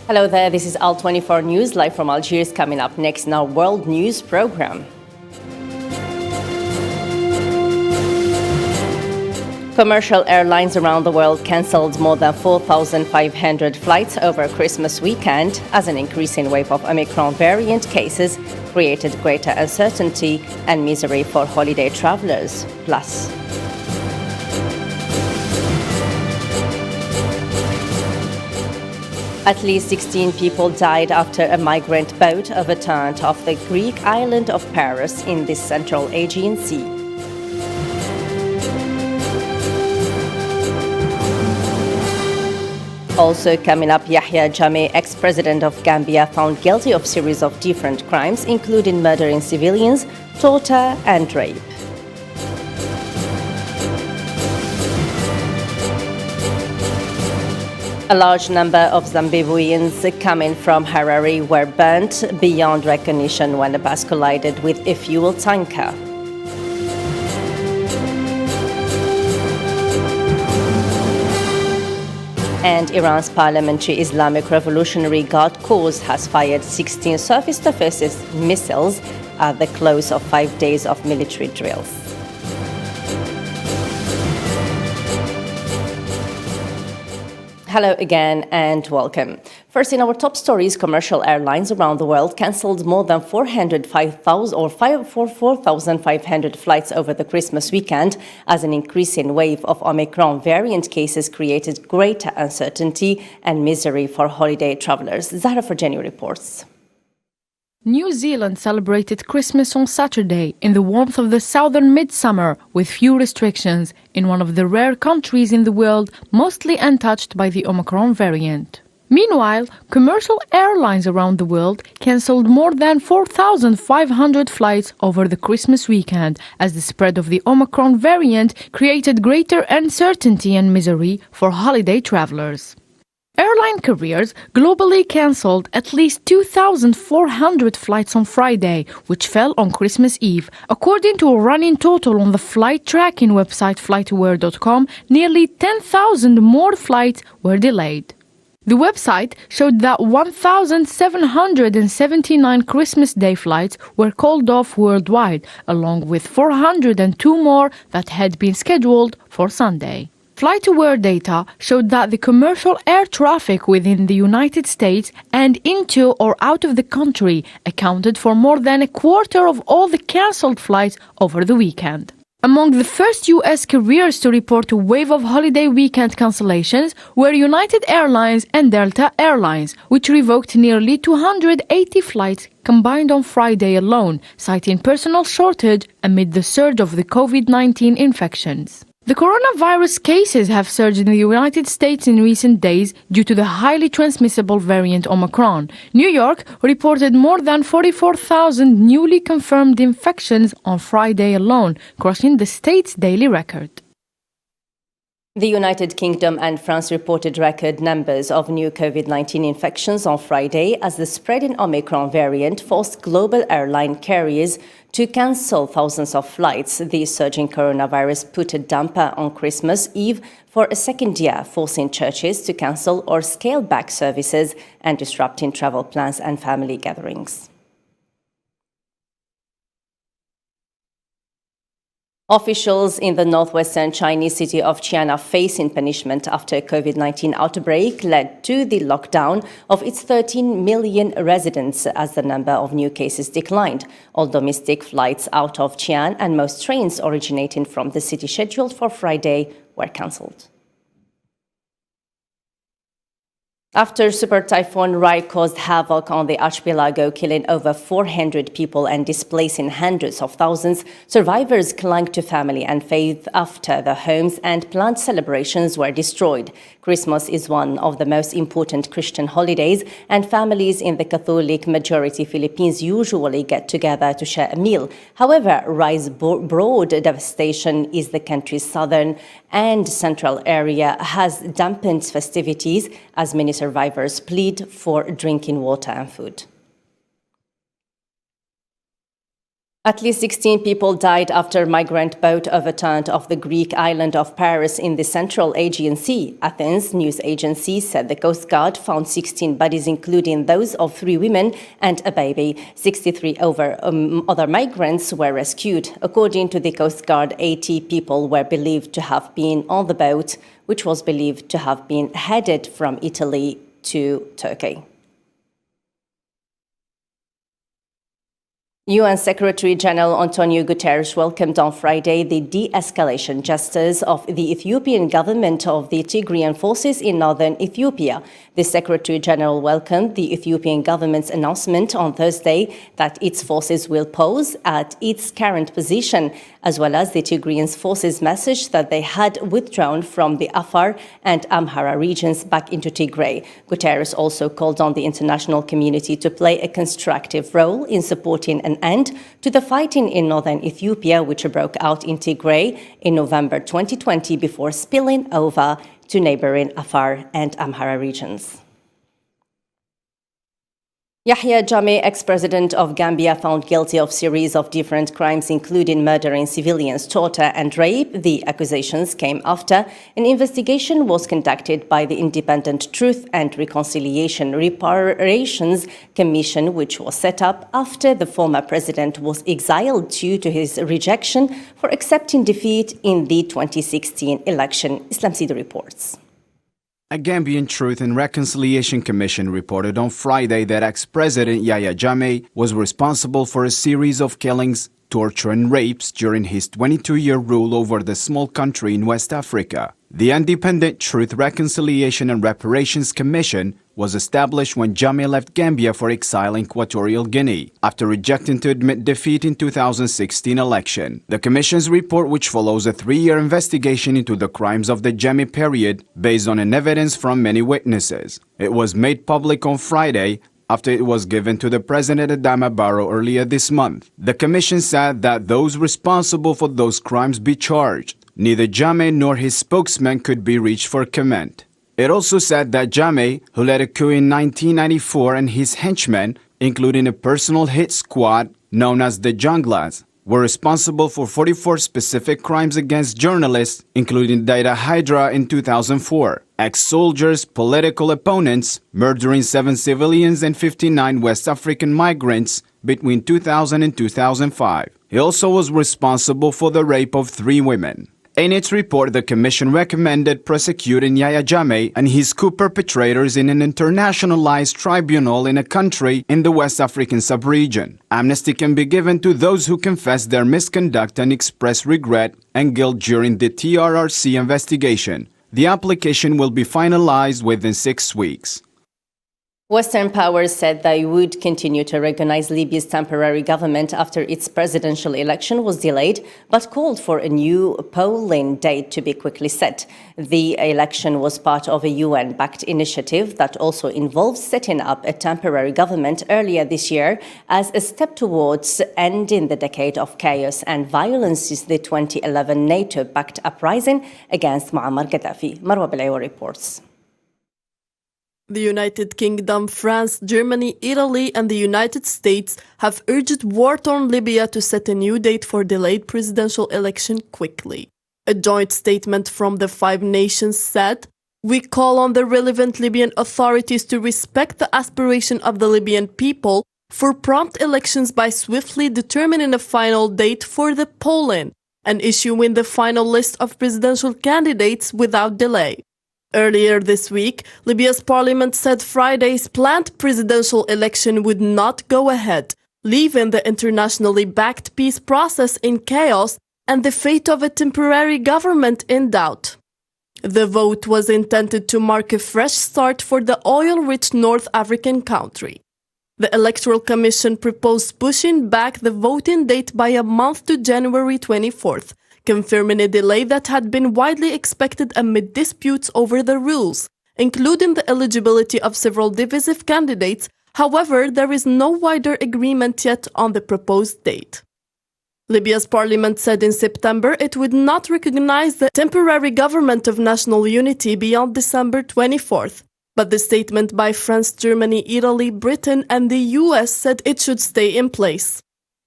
Hello there, this is Al24 News, live from Algiers, coming up next in our World News program. Commercial airlines around the world cancelled more than 4,500 flights over Christmas weekend as an increasing wave of Omicron variant cases created greater uncertainty and misery for holiday travelers. Plus, at least 16 people died after a migrant boat overturned off the Greek island of Paros in the central Aegean Sea. Also coming up, Yahya Jammeh, ex-president of Gambia, found guilty of a series of different crimes, including murdering civilians, torture and rape. A large number of Zimbabweans coming from Harare were burnt beyond recognition when a bus collided with a fuel tanker. And Iran's Parliamentary Islamic Revolutionary Guard Corps has fired 16 surface-to-surface missiles at the close of 5 days of military drills. Hello again and welcome. First, in our top stories, commercial airlines around the world cancelled more than 4,500 flights over the Christmas weekend as an increasing wave of Omicron variant cases created greater uncertainty and misery for holiday travelers. Zahra Farjani reports. New Zealand celebrated Christmas on Saturday in the warmth of the southern midsummer with few restrictions in one of the rare countries in the world mostly untouched by the Omicron variant. Meanwhile, commercial airlines around the world cancelled more than 4,500 flights over the Christmas weekend as the spread of the Omicron variant created greater uncertainty and misery for holiday travelers. Airline carriers globally cancelled at least 2,400 flights on Friday, which fell on Christmas Eve. According to a running total on the flight tracking website flightaware.com, nearly 10,000 more flights were delayed. The website showed that 1,779 Christmas Day flights were called off worldwide, along with 402 more that had been scheduled for Sunday. FlightAware data showed that the commercial air traffic within the United States and into or out of the country accounted for more than a quarter of all the cancelled flights over the weekend. Among the first U.S. carriers to report a wave of holiday weekend cancellations were United Airlines and Delta Airlines, which revoked nearly 280 flights combined on Friday alone, citing personnel shortage amid the surge of the COVID-19 infections. The coronavirus cases have surged in the United States in recent days due to the highly transmissible variant Omicron. New York reported more than 44,000 newly confirmed infections on Friday alone, crossing the state's daily record. The United Kingdom and France reported record numbers of new COVID-19 infections on Friday as the spreading Omicron variant forced global airline carriers to cancel thousands of flights. The surging coronavirus put a damper on Christmas Eve for a second year, forcing churches to cancel or scale back services and disrupting travel plans and family gatherings. Officials in the northwestern Chinese city of Xi'an are facing punishment after a COVID-19 outbreak led to the lockdown of its 13 million residents as the number of new cases declined. All domestic flights out of Xi'an and most trains originating from the city scheduled for Friday were cancelled. After Super Typhoon Rai caused havoc on the archipelago, killing over 400 people and displacing hundreds of thousands, survivors clung to family and faith after their homes and planned celebrations were destroyed. Christmas is one of the most important Christian holidays, and families in the Catholic majority Philippines usually get together to share a meal. However, Rai's broad devastation in the country's southern and central area has dampened festivities as many survivors plead for drinking water and food. At least 16 people died after a migrant boat overturned off the Greek island of Paris in the central Aegean Sea. Athens news agency said the Coast Guard found 16 bodies, including those of 3 women and a baby. 63 other migrants were rescued. According to the Coast Guard, 80 people were believed to have been on the boat, which was believed to have been headed from Italy to Turkey. UN Secretary-General Antonio Guterres welcomed on Friday the de-escalation gestures of the Ethiopian government of the Tigrayan forces in northern Ethiopia. The Secretary-General welcomed the Ethiopian government's announcement on Thursday that its forces will pause at its current position, as well as the Tigrayan forces' message that they had withdrawn from the Afar and Amhara regions back into Tigray. Guterres also called on the international community to play a constructive role in supporting an end to the fighting in northern Ethiopia, which broke out in Tigray in November 2020 before spilling over to neighboring Afar and Amhara regions. Yahya Jammeh, ex-president of Gambia, found guilty of a series of different crimes, including murdering civilians, torture and rape. The accusations came after an investigation was conducted by the Independent Truth and Reconciliation Reparations Commission, which was set up after the former president was exiled due to his rejection for accepting defeat in the 2016 election. Islam Sidi reports. A Gambian Truth and Reconciliation Commission reported on Friday that ex-president Yahya Jammeh was responsible for a series of killings, torture and rapes during his 22-year rule over the small country in West Africa. The Independent Truth, Reconciliation and Reparations Commission was established when Jammeh left Gambia for exile in Equatorial Guinea after rejecting to admit defeat in 2016 election. The Commission's report, which follows a 3-year investigation into the crimes of the Jammeh period based on an evidence from many witnesses. It was made public on Friday after it was given to the President Adama Barrow earlier this month. The Commission said that those responsible for those crimes be charged. Neither Jammeh nor his spokesman could be reached for comment. It also said that Jammeh, who led a coup in 1994, and his henchmen, including a personal hit squad known as the Junglas, were responsible for 44 specific crimes against journalists, including Data Hydra in 2004, ex-soldiers, political opponents, murdering 7 civilians and 59 West African migrants between 2000 and 2005. He also was responsible for the rape of 3 women. In its report, the Commission recommended prosecuting Yahya Jammeh and his coup perpetrators in an internationalized tribunal in a country in the West African sub-region. Amnesty can be given to those who confess their misconduct and express regret and guilt during the TRRC investigation. The application will be finalized within 6 weeks. Western powers said they would continue to recognize Libya's temporary government after its presidential election was delayed, but called for a new polling date to be quickly set. The election was part of a UN-backed initiative that also involves setting up a temporary government earlier this year as a step towards ending the decade of chaos and violence since the 2011 NATO-backed uprising against Muammar Gaddafi. Marwa Belayo reports. The United Kingdom, France, Germany, Italy and the United States have urged war-torn Libya to set a new date for delayed presidential election quickly. A joint statement from the 5 nations said, "We call on the relevant Libyan authorities to respect the aspiration of the Libyan people for prompt elections by swiftly determining a final date for the polling and issuing the final list of presidential candidates without delay." Earlier this week, Libya's parliament said Friday's planned presidential election would not go ahead, leaving the internationally backed peace process in chaos and the fate of a temporary government in doubt. The vote was intended to mark a fresh start for the oil-rich North African country. The Electoral Commission proposed pushing back the voting date by a month to January 24th, confirming a delay that had been widely expected amid disputes over the rules, including the eligibility of several divisive candidates. However, there is no wider agreement yet on the proposed date. Libya's parliament said in September it would not recognize the temporary government of national unity beyond December 24th, but the statement by France, Germany, Italy, Britain and the US said it should stay in place.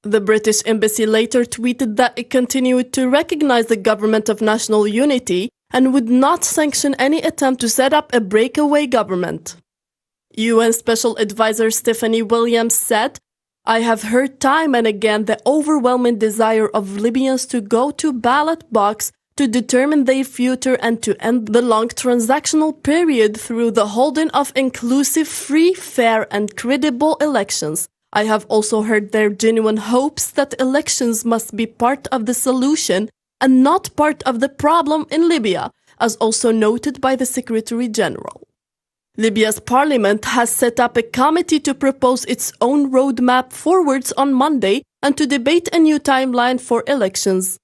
The British embassy later tweeted that it continued to recognize the government of national unity and would not sanction any attempt to set up a breakaway government. UN Special Advisor Stephanie Williams said, "I have heard time and again the overwhelming desire of Libyans to go to ballot box to determine their future and to end the long transactional period through the holding of inclusive, free, fair and credible elections. I have also heard their genuine hopes that elections must be part of the solution and not part of the problem in Libya, as also noted by the Secretary General." Libya's parliament has set up a committee to propose its own roadmap forwards on Monday and to debate a new timeline for elections.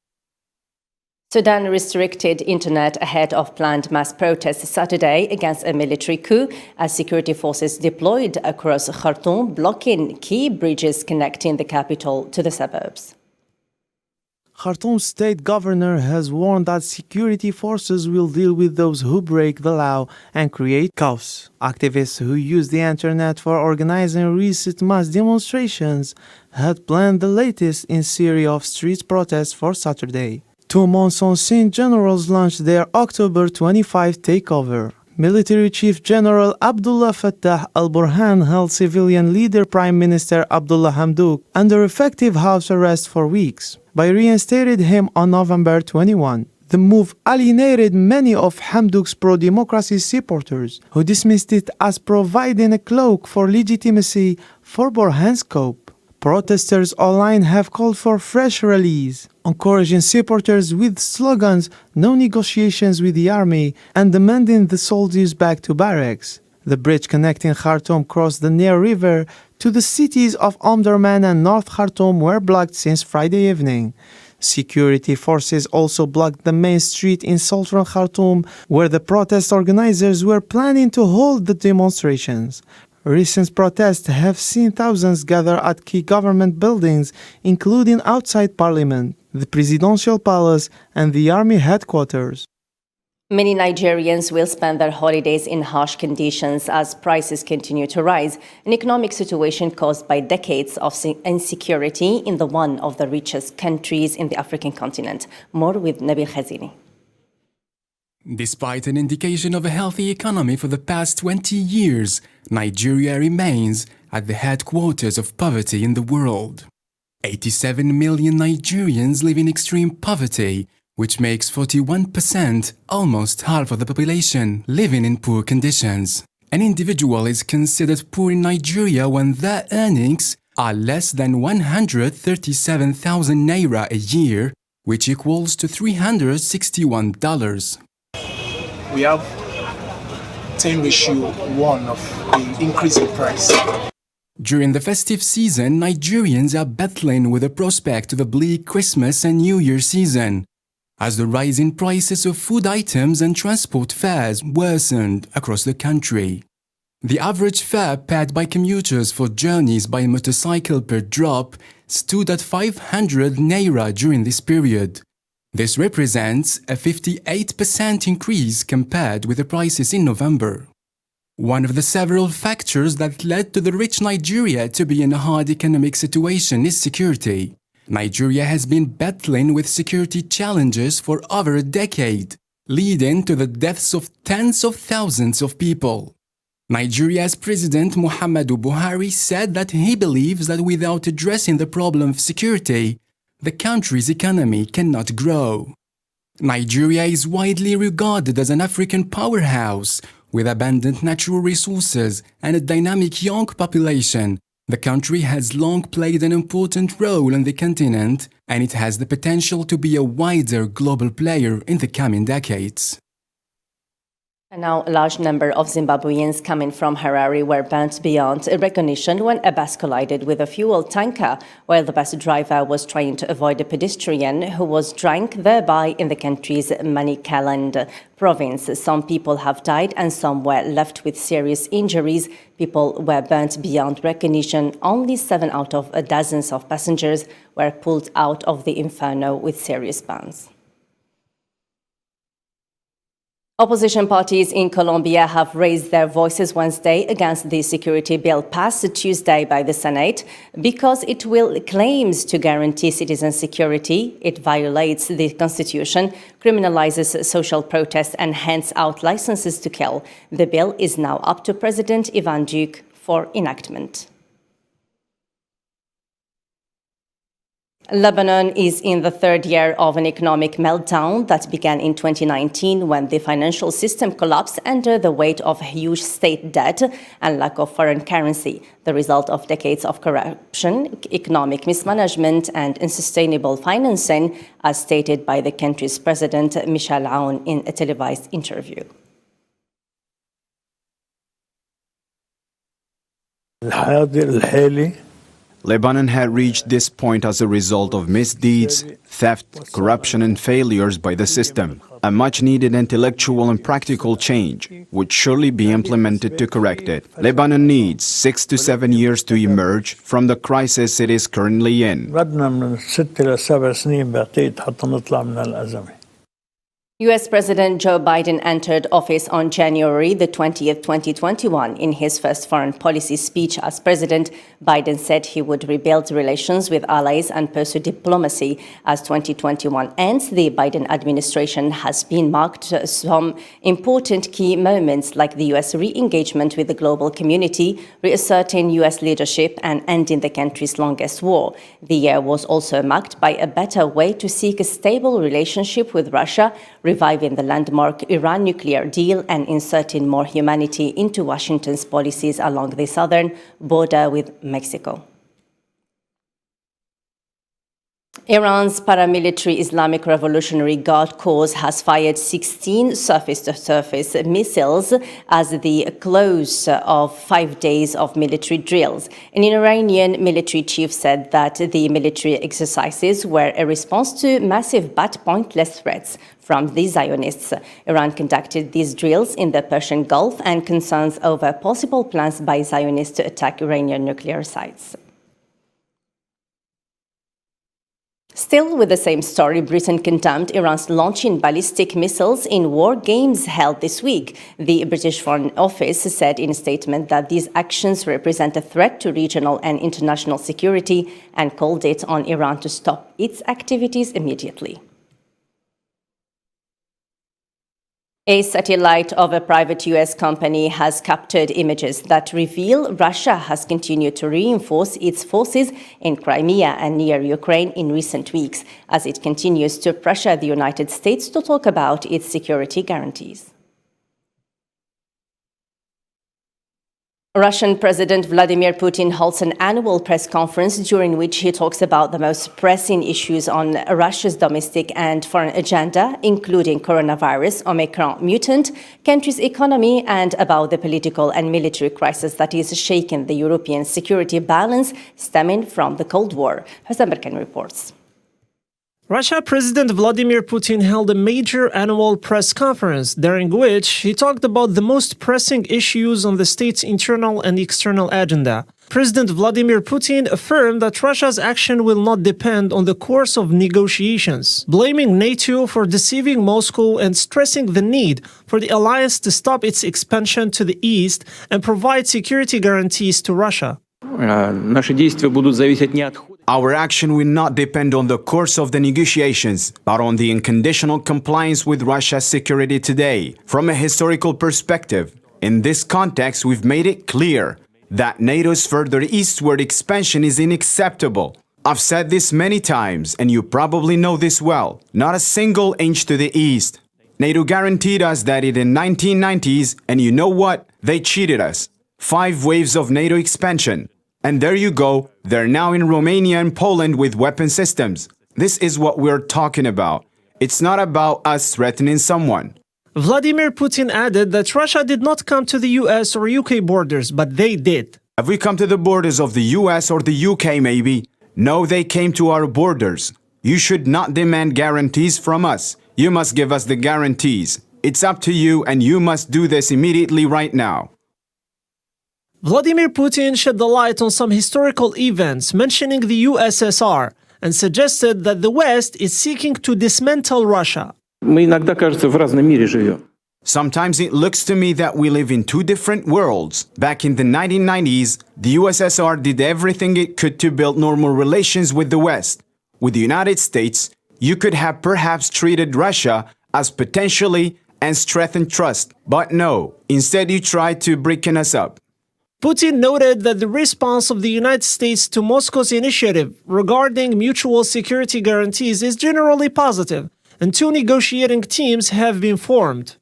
Sudan restricted internet ahead of planned mass protests Saturday against a military coup as security forces deployed across Khartoum, blocking key bridges connecting the capital to the suburbs. Khartoum's state governor has warned that security forces will deal with those who break the law and create chaos. Activists who use the internet for organizing recent mass demonstrations had planned the latest in series of street protests for Saturday. 2 months on scene, generals launched their October 25 takeover. Military Chief General Abdullah Fattah al-Burhan held civilian leader Prime Minister Abdullah Hamdok under effective house arrest for weeks, but reinstated him on November 21. The move alienated many of Hamdok's pro-democracy supporters, who dismissed it as providing a cloak for legitimacy for Burhan's coup. Protesters online have called for fresh rallies, encouraging supporters with slogans "No negotiations with the army" and demanding the soldiers back to barracks. The bridge connecting Khartoum across the Nile River to the cities of Omdurman and North Khartoum were blocked since Friday evening. Security forces also blocked the main street in southern Khartoum, where the protest organizers were planning to hold the demonstrations. Recent protests have seen thousands gather at key government buildings, including outside Parliament, the Presidential Palace, and the Army headquarters. Many Nigerians will spend their holidays in harsh conditions as prices continue to rise, an economic situation caused by decades of insecurity in one of the richest countries in the African continent. More with Nabil Khazini. Despite an indication of a healthy economy for the past 20 years, Nigeria remains at the headquarters of poverty in the world. 87 million Nigerians live in extreme poverty, which makes 41%, almost half of the population, living in poor conditions. An individual is considered poor in Nigeria when their earnings are less than 137,000 naira a year, which equals to $361. We have 10:1 of the increase in price. During the festive season, Nigerians are battling with the prospect of a bleak Christmas and New Year season, as the rise in prices of food items and transport fares worsened across the country. The average fare paid by commuters for journeys by motorcycle per drop stood at 500 naira during this period. This represents a 58% increase compared with the prices in November. One of the several factors that led to the rich Nigeria to be in a hard economic situation is security. Nigeria has been battling with security challenges for over a decade, leading to the deaths of tens of thousands of people. Nigeria's President Muhammadu Buhari said that he believes that without addressing the problem of security, the country's economy cannot grow. Nigeria is widely regarded as an African powerhouse with abundant natural resources and a dynamic young population. The country has long played an important role on the continent, and it has the potential to be a wider global player in the coming decades. And now, a large number of Zimbabweans coming from Harare were burnt beyond recognition when a bus collided with a fuel tanker while the bus driver was trying to avoid a pedestrian who was drunk, thereby in the country's Manicaland province. Some people have died and some were left with serious injuries. People were burnt beyond recognition. Only 7 out of dozens of passengers were pulled out of the inferno with serious burns. Opposition parties in Colombia have raised their voices Wednesday against the security bill passed Tuesday by the Senate because it will claims to guarantee citizen security. It violates the constitution, criminalizes social protest, and hands out licenses to kill. The bill is now up to President Ivan Duque for enactment. Lebanon is in the third year of an economic meltdown that began in 2019 when the financial system collapsed under the weight of huge state debt and lack of foreign currency, the result of decades of corruption, economic mismanagement, and unsustainable financing, as stated by the country's president, Michel Aoun, in a televised interview. Lebanon had reached this point as a result of misdeeds, theft, corruption, and failures by the system. A much-needed intellectual and practical change would surely be implemented to correct it. Lebanon needs 6 to 7 years to emerge from the crisis it is currently in. U.S. President Joe Biden entered office on January the 20th, 2021. In his first foreign policy speech as president, Biden said he would rebuild relations with allies and pursue diplomacy. As 2021 ends, the Biden administration has been marked some important key moments like the U.S. re-engagement with the global community, reasserting U.S. leadership, and ending the country's longest war. The year was also marked by a better way to seek a stable relationship with Russia, reviving the landmark Iran nuclear deal, and inserting more humanity into Washington's policies along the southern border with Mexico. Iran's paramilitary Islamic Revolutionary Guard Corps has fired 16 surface-to-surface missiles as the close of 5 days of military drills. An Iranian military chief said that the military exercises were a response to massive but pointless threats from the Zionists. Iran conducted these drills in the Persian Gulf and concerns over possible plans by Zionists to attack Iranian nuclear sites. Still with the same story, Britain condemned Iran's launching ballistic missiles in war games held this week. The British Foreign Office said in a statement that these actions represent a threat to regional and international security and called it on Iran to stop its activities immediately. A satellite of a private U.S. company has captured images that reveal Russia has continued to reinforce its forces in Crimea and near Ukraine in recent weeks, as it continues to pressure the United States to talk about its security guarantees. Russian President Vladimir Putin holds an annual press conference during which he talks about the most pressing issues on Russia's domestic and foreign agenda, including coronavirus, Omicron mutant, country's economy, and about the political and military crisis that is shaking the European security balance stemming from the Cold War. Hossein Berkan reports. Russia President Vladimir Putin held a major annual press conference during which he talked about the most pressing issues on the state's internal and external agenda. President Vladimir Putin affirmed that Russia's action will not depend on the course of negotiations, blaming NATO for deceiving Moscow and stressing the need for the alliance to stop its expansion to the east and provide security guarantees to Russia. Our action will not depend on the course of the negotiations, but on the unconditional compliance with Russia's security today. From a historical perspective, in this context, we've made it clear that NATO's further eastward expansion is unacceptable. I've said this many times, and you probably know this well. Not a single inch to the east. NATO guaranteed us that in the 1990s, and you know what? They cheated us. 5 waves of NATO expansion. And there you go, they're now in Romania and Poland with weapon systems. This is what we're talking about. It's not about us threatening someone. Vladimir Putin added that Russia did not come to the US or UK borders, but they did. Have we come to the borders of the US or the UK maybe? No, they came to our borders. You should not demand guarantees from us. You must give us the guarantees. It's up to you, and you must do this immediately right now. Vladimir Putin shed the light on some historical events, mentioning the USSR, and suggested that the West is seeking to dismantle Russia. Sometimes it looks to me that we live in two different worlds. Back in the 1990s, the USSR did everything it could to build normal relations with the West. With the United States, you could have perhaps treated Russia as potentially and strengthened trust. But no, instead you tried to bricken us up. Putin noted that the response of the United States to Moscow's initiative regarding mutual security guarantees is generally positive, and two negotiating teams have been formed.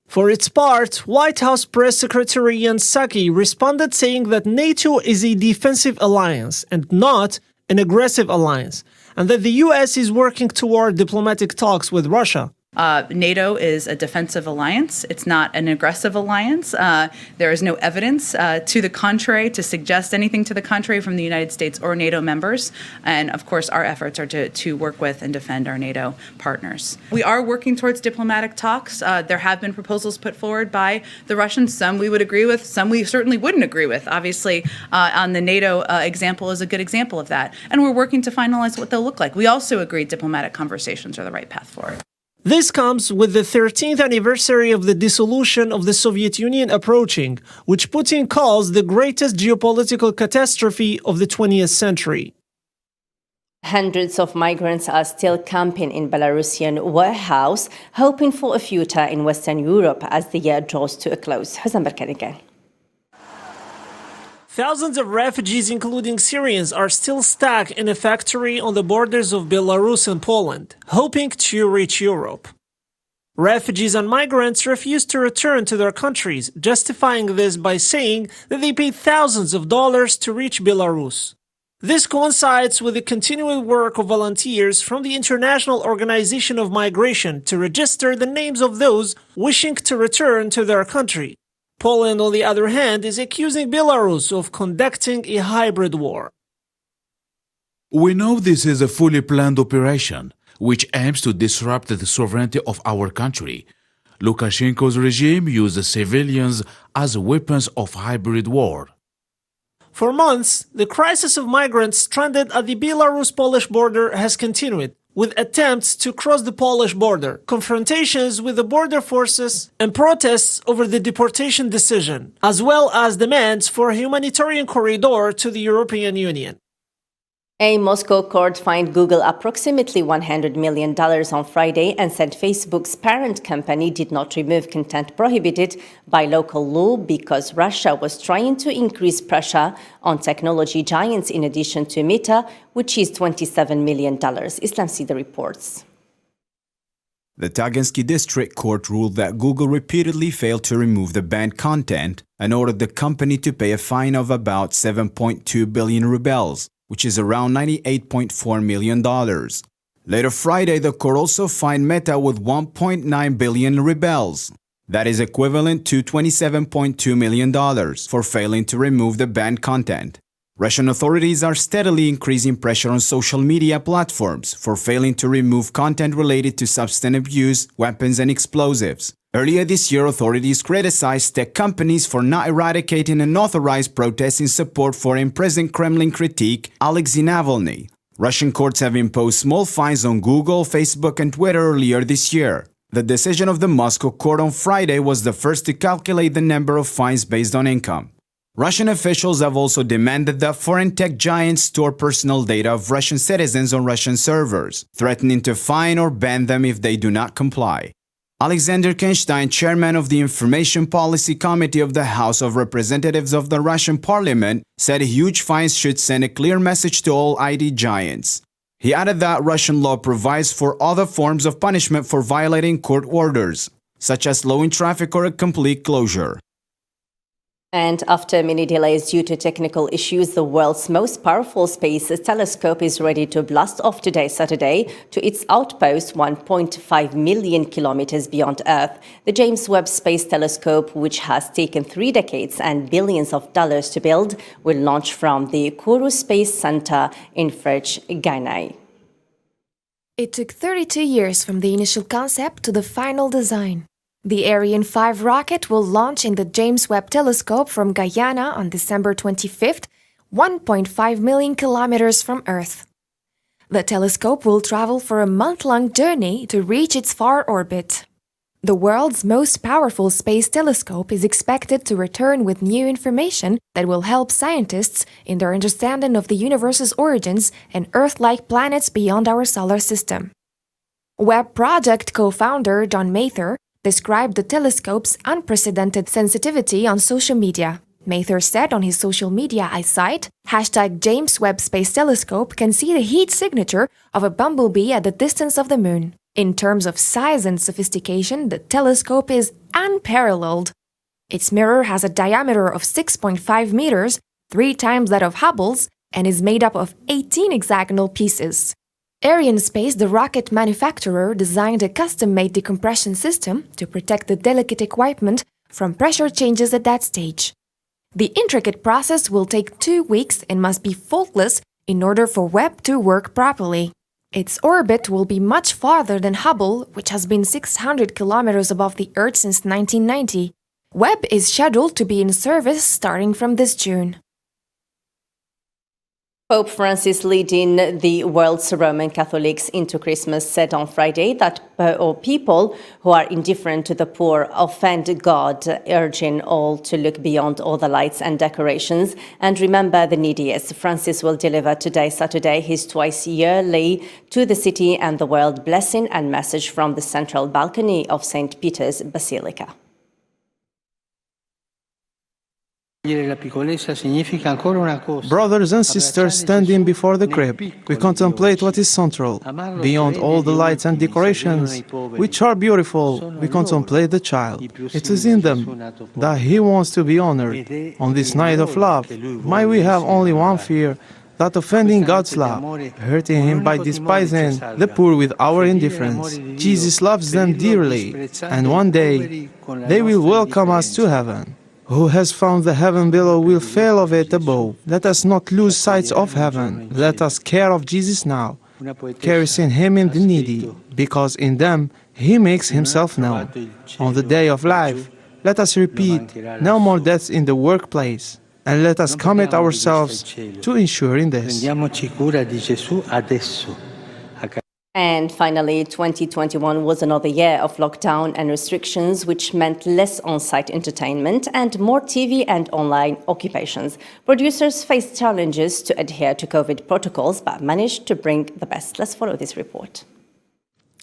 For its part, White House Press Secretary Jen Psaki responded saying that NATO is a defensive alliance and not an aggressive alliance, and that the US is working toward diplomatic talks with Russia. NATO is a defensive alliance. It's not an aggressive alliance. There is no evidence to the contrary, to suggest anything to the contrary from the United States or NATO members. And of course, our efforts are to work with and defend our NATO partners. We are working towards diplomatic talks. There have been proposals put forward by the Russians. Some we would agree with, some we certainly wouldn't agree with. Obviously, on the NATO example is a good example of that. And we're working to finalize what they'll look like. We also agree diplomatic conversations are the right path forward. This comes with the 13th anniversary of the dissolution of the Soviet Union approaching, which Putin calls the greatest geopolitical catastrophe of the 20th century. Hundreds of migrants are still camping in Belarusian warehouse, hoping for a future in Western Europe as the year draws to a close. Hosam Barkan. Thousands of refugees, including Syrians, are still stuck in a factory on the borders of Belarus and Poland, hoping to reach Europe. Refugees and migrants refuse to return to their countries, justifying this by saying that they paid thousands of dollars to reach Belarus. This coincides with the continuing work of volunteers from the International Organization of Migration to register the names of those wishing to return to their country. Poland, on the other hand, is accusing Belarus of conducting a hybrid war. We know this is a fully planned operation, which aims to disrupt the sovereignty of our country. Lukashenko's regime uses civilians as weapons of hybrid war. For months, the crisis of migrants stranded at the Belarus-Polish border has continued, with attempts to cross the Polish border, confrontations with the border forces, and protests over the deportation decision, as well as demands for a humanitarian corridor to the European Union. A Moscow court fined Google approximately $100 million on Friday and said Facebook's parent company did not remove content prohibited by local law because Russia was trying to increase pressure on technology giants in addition to Meta, which is $27 million. Islam Sida reports. The Tagansky District Court ruled that Google repeatedly failed to remove the banned content and ordered the company to pay a fine of about 7.2 billion rubles, which is around $98.4 million. Later Friday, the court also fined Meta with 1.9 billion rubles. That is equivalent to $27.2 million for failing to remove the banned content. Russian authorities are steadily increasing pressure on social media platforms for failing to remove content related to substance abuse, weapons, and explosives. Earlier this year, authorities criticized tech companies for not eradicating unauthorized protests in support for imprisoned Kremlin critic Alexei Navalny. Russian courts have imposed small fines on Google, Facebook, and Twitter earlier this year. The decision of the Moscow court on Friday was the first to calculate the number of fines based on income. Russian officials have also demanded that foreign tech giants store personal data of Russian citizens on Russian servers, threatening to fine or ban them if they do not comply. Alexander Kenstein, chairman of the Information Policy Committee of the House of Representatives of the Russian Parliament, said huge fines should send a clear message to all IT giants. He added that Russian law provides for other forms of punishment for violating court orders, such as slowing traffic or a complete closure. And after many delays due to technical issues, the world's most powerful space telescope is ready to blast off today, Saturday, to its outpost 1.5 million kilometers beyond Earth. The James Webb Space Telescope, which has taken 3 decades and billions of dollars to build, will launch from the Kourou Space Center in French Guiana. It took 32 years from the initial concept to the final design. The Ariane 5 rocket will launch in the James Webb Telescope from Guyana on December 25th, 1.5 million kilometers from Earth. The telescope will travel for a month-long journey to reach its far orbit. The world's most powerful space telescope is expected to return with new information that will help scientists in their understanding of the universe's origins and Earth-like planets beyond our solar system. Webb Project co-founder John Mather described the telescope's unprecedented sensitivity on social media. Mather said on his social media site, #James Webb Space Telescope can see the heat signature of a bumblebee at the distance of the moon. In terms of size and sophistication, the telescope is unparalleled. Its mirror has a diameter of 6.5 meters, 3 times that of Hubble's, and is made up of 18 hexagonal pieces. Arianespace, the rocket manufacturer, designed a custom-made decompression system to protect the delicate equipment from pressure changes at that stage. The intricate process will take 2 weeks and must be faultless in order for Webb to work properly. Its orbit will be much farther than Hubble, which has been 600 kilometers above the Earth since 1990. Webb is scheduled to be in service starting from this June. Pope Francis, leading the world's Roman Catholics into Christmas, said on Friday that people who are indifferent to the poor offend God, urging all to look beyond all the lights and decorations and remember the neediest. Francis will deliver today, Saturday, his twice yearly to the city and the world blessing and message from the central balcony of St. Peter's Basilica. Brothers and sisters standing before the crib, we contemplate what is central. Beyond all the lights and decorations, which are beautiful, we contemplate the child. It is in them that he wants to be honored. On this night of love, might we have only one fear, that offending God's love, hurting him by despising the poor with our indifference. Jesus loves them dearly, and one day they will welcome us to heaven. Who has found the heaven below will fail of it above. Let us not lose sight of heaven. Let us care of Jesus now, cherishing him in the needy, because in them he makes himself known. On the day of life, let us repeat, no more deaths in the workplace, and let us commit ourselves to ensuring this. And finally, 2021 was another year of lockdown and restrictions, which meant less on-site entertainment and more TV and online occupations. Producers faced challenges to adhere to COVID protocols, but managed to bring the best. Let's follow this report.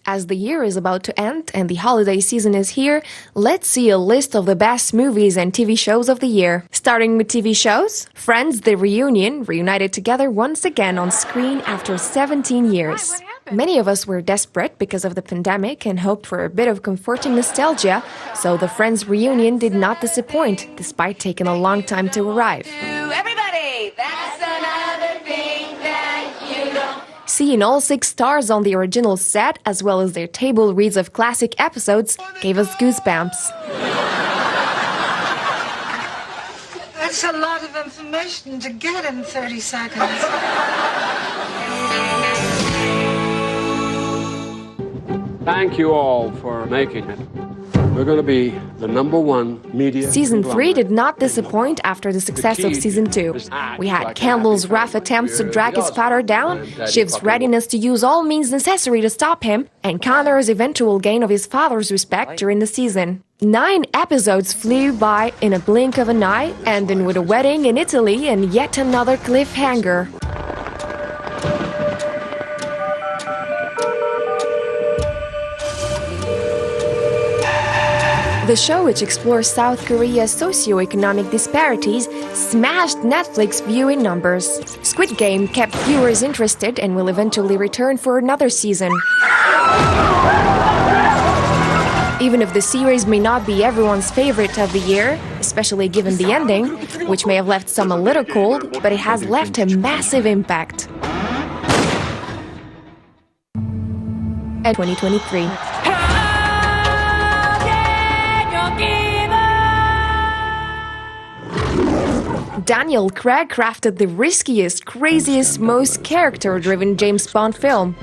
As the year is about to end and the holiday season is here, let's see a list of the best movies and TV shows of the year. Starting with TV shows, Friends: The Reunion reunited together once again on screen after 17 years. Many of us were desperate because of the pandemic and hoped for a bit of comforting nostalgia, so the Friends reunion did not disappoint, despite taking a long time to arrive. Everybody, that's another thing that you don't. Seeing all 6 stars on the original set, as well as their table reads of classic episodes, gave us goosebumps. That's a lot of information to get in 30 seconds. Thank you all for making it. We're going to be the #1 media. Season 3 did not disappoint after the success of Season 2. We had Campbell's rough attempts to drag his father down, Shiv's readiness to use all means necessary to stop him, and Connor's eventual gain of his father's respect during the season. 9 episodes flew by in a blink of an eye, ending with a wedding in Italy and yet another cliffhanger. The show, which explores South Korea's socio-economic disparities, smashed Netflix viewing numbers. Squid Game kept viewers interested and will eventually return for another season. Even if the series may not be everyone's favorite of the year, especially given the ending, which may have left some a little cold, but it has left a massive impact. And 2023. Daniel Craig crafted the riskiest, craziest, most character-driven James Bond film.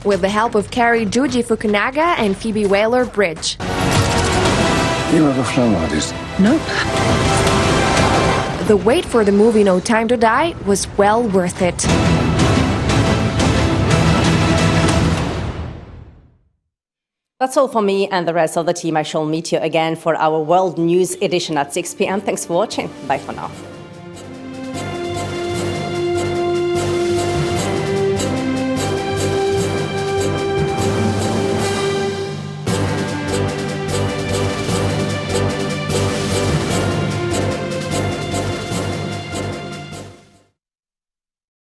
With the help of Cary Joji Fukunaga and Phoebe Waller-Bridge. You ever flown like this? No. The wait for the movie No Time to Die was well worth it. That's all for me and the rest of the team. I shall meet you again for our World News edition at 6 p.m. Thanks for watching. Bye for now.